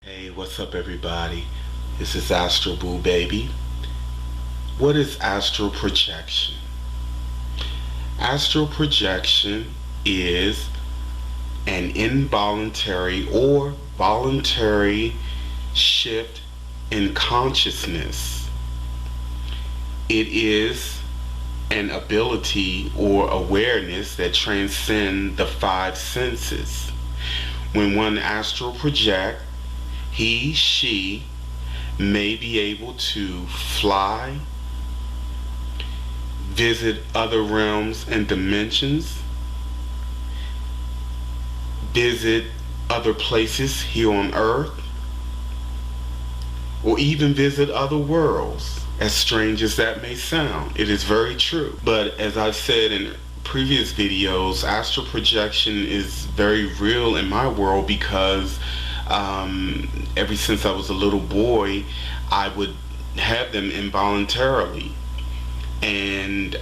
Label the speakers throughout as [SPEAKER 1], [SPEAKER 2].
[SPEAKER 1] Hey, what's up everybody? This is Astralboobaby. What is astral projection? Astral projection is an involuntary or voluntary shift in consciousness. It is an ability or awareness that transcends the five senses. When one astral projects, he, she may be able to fly, visit other realms and dimensions, visit other places here on Earth, or even visit other worlds, as strange as that may sound. It is very true. But as I've said in previous videos, astral projection is very real in my world because ever since I was a little boy, I would have them involuntarily. And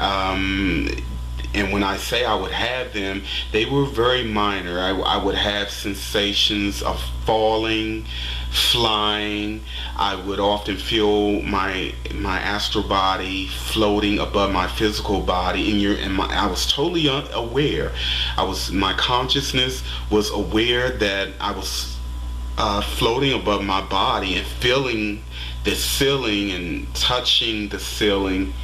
[SPEAKER 1] when I say I would have them, they were very minor. I would have sensations of falling, flying. I would often feel my astral body floating above my physical body, I was totally unaware. My consciousness was aware that I was floating above my body and feeling the ceiling and touching the ceiling,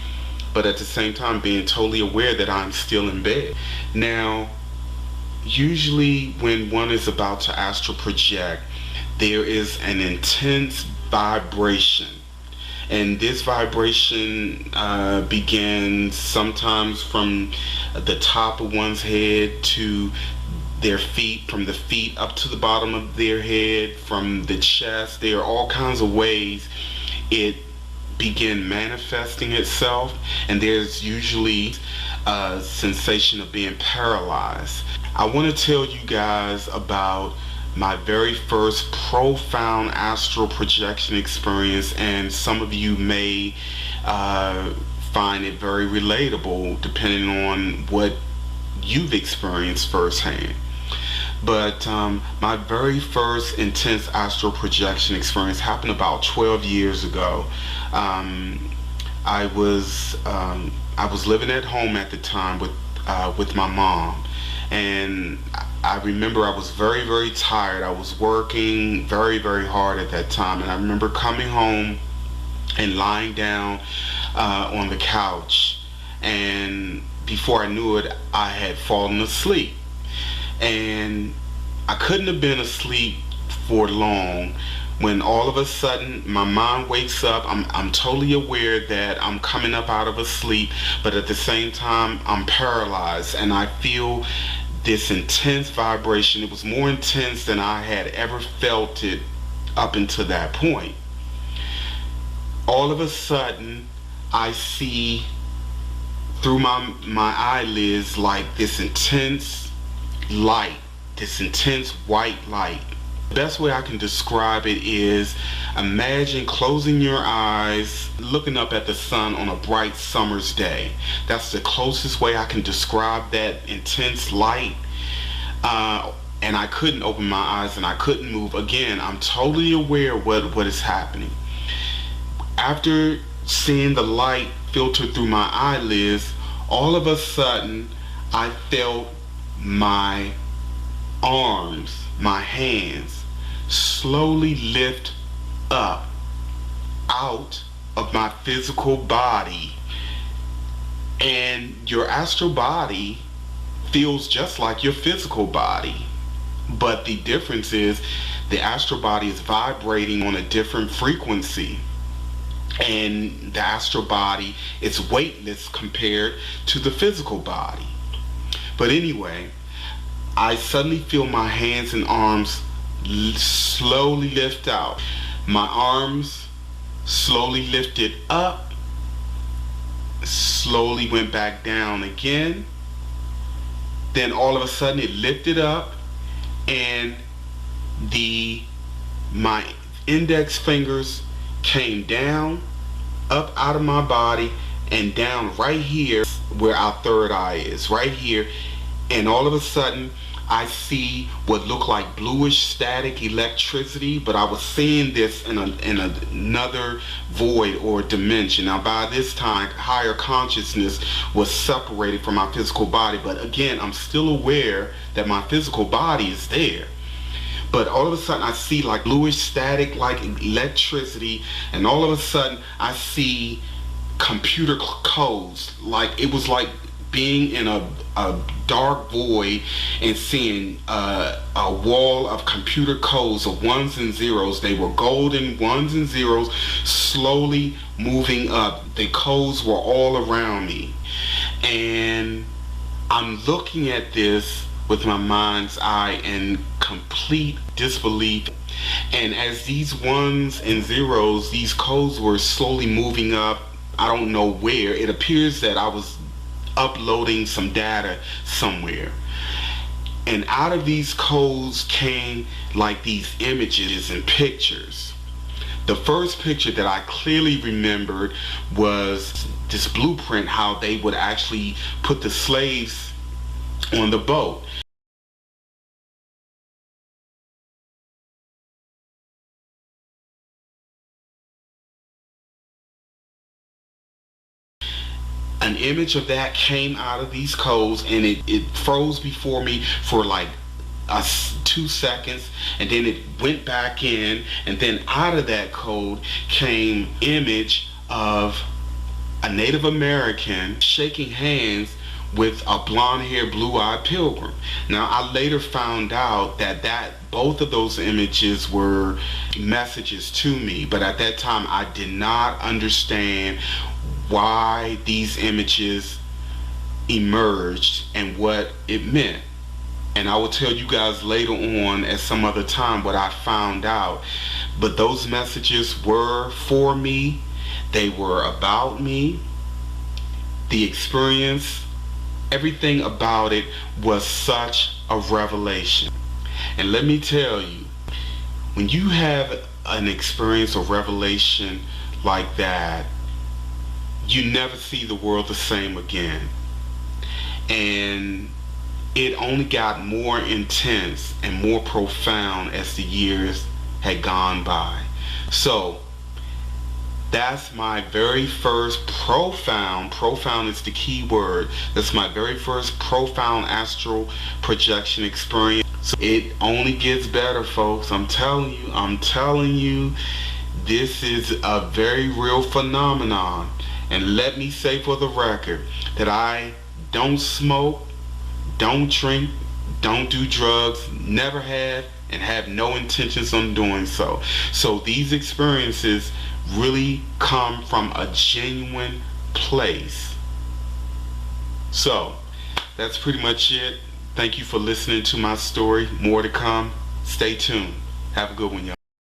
[SPEAKER 1] but at the same time being totally aware that I'm still in bed. Now, usually when one is about to astral project, there is an intense vibration, and this vibration begins sometimes from the top of one's head to their feet, from the feet up to the bottom of their head, from the chest. There are all kinds of ways it begin manifesting itself, and there's usually a sensation of being paralyzed. I want to tell you guys about my very first profound astral projection experience, and some of you may find it very relatable depending on what you've experienced firsthand. But my very first intense astral projection experience happened about 12 years ago. I was living at home at the time with my mom, and I remember I was very, very tired. I was working very, very hard at that time, and I remember coming home and lying down on the couch, and before I knew it, I had fallen asleep. And I couldn't have been asleep for long when all of a sudden my mind wakes up. I'm totally aware that I'm coming up out of a sleep, but at the same time I'm paralyzed, and I feel this intense vibration. It was more intense than I had ever felt it up until that point. All of a sudden I see through my eyelids like this intense light, this intense white light. The best way I can describe it is, imagine closing your eyes, looking up at the sun on a bright summer's day. That's the closest way I can describe that intense light. And I couldn't open my eyes and I couldn't move. Again, I'm totally aware what is happening. After seeing the light filter through my eyelids, all of a sudden I felt my arms, my hands slowly lift up out of my physical body. And your astral body feels just like your physical body, but the difference is the astral body is vibrating on a different frequency, and the astral body is weightless compared to the physical body. But anyway, I suddenly feel my hands and arms slowly lift out. My arms slowly lifted up, slowly went back down again. Then all of a sudden it lifted up, and my index fingers came down, up out of my body, and down right here where our third eye is, right here. And all of a sudden I see what looked like bluish static electricity, but I was seeing this in another void or dimension. Now by this time, higher consciousness was separated from my physical body, but again, I'm still aware that my physical body is there. But all of a sudden I see like bluish static, like electricity, and all of a sudden I see computer codes. Like it was like being in a dark void and seeing a wall of computer codes of ones and zeros. They were golden ones and zeros slowly moving up. The codes were all around me. And I'm looking at this with my mind's eye in complete disbelief. And as these ones and zeros, these codes were slowly moving up, I don't know where. It appears that I was uploading some data somewhere, and out of these codes came like these images and pictures. The first picture that I clearly remembered was this blueprint, how they would actually put the slaves on the boat. An image of that came out of these codes, and it froze before me for like 2 seconds, and then it went back in, and then out of that code came image of a Native American shaking hands with a blonde-haired, blue-eyed pilgrim. Now I later found out that both of those images were messages to me, but at that time I did not understand why these images emerged and what it meant. And I will tell you guys later on at some other time what I found out. But those messages were for me. They were about me. The experience, everything about it was such a revelation. And let me tell you, when you have an experience or revelation like that, you never see the world the same again. And it only got more intense and more profound as the years had gone by. So that's my very first profound is the key word. That's my very first profound astral projection experience. So it only gets better, folks. I'm telling you, this is a very real phenomenon. And let me say for the record that I don't smoke, don't drink, don't do drugs, never have, and have no intentions on doing so. So these experiences really come from a genuine place. So that's pretty much it. Thank you for listening to my story. More to come. Stay tuned. Have a good one, y'all.